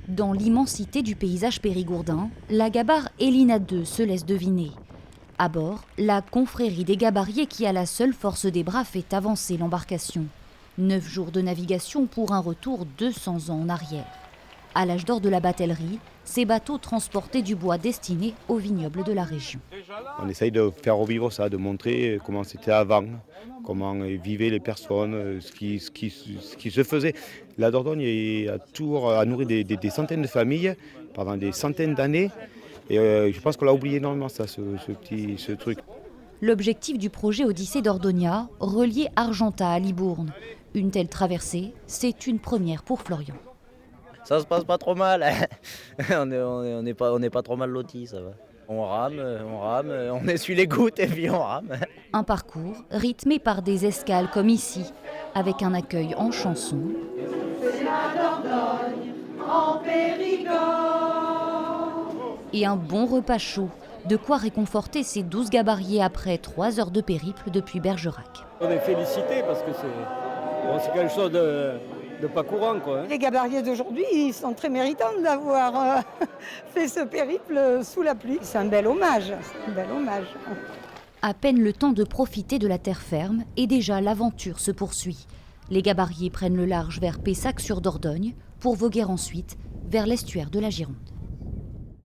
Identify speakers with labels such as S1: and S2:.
S1: Dans l'immensité du paysage périgourdin, la gabarre Elina II se laisse deviner. À bord, la confrérie des gabariers qui, à la seule force des bras, fait avancer l'embarcation. 9 jours de navigation pour un retour 200 ans en arrière. À l'âge d'or de la batellerie, ces bateaux transportaient du bois destiné aux vignobles de la région.
S2: On essaye de faire revivre ça, de montrer comment c'était avant, comment vivaient les personnes, ce qui se faisait. La Dordogne a nourri des centaines de familles pendant des centaines d'années. Et je pense qu'on l'a oublié énormément, ça, ce truc.
S1: L'objectif du projet Odyssée Dordonia, relier Argentat à Libourne. Une telle traversée, c'est une première pour Florian.
S3: Ça se passe pas trop mal, on n'est pas trop mal lotis, ça va. On rame, on essuie les gouttes et puis on rame.
S1: Un parcours rythmé par des escales comme ici, avec un accueil en chanson.
S4: C'est la Dordogne en Périgord.
S1: Et un bon repas chaud, de quoi réconforter ces 12 gabariers après 3 heures de périple depuis Bergerac.
S5: On est félicités parce que c'est quelque chose de pas courant, quoi.
S6: Les gabariers d'aujourd'hui, ils sont très méritants d'avoir fait ce périple sous la pluie. C'est un bel hommage,
S1: À peine le temps de profiter de la terre ferme et déjà l'aventure se poursuit. Les gabariers prennent le large vers Pessac-sur-Dordogne pour voguer ensuite vers l'estuaire de la Gironde.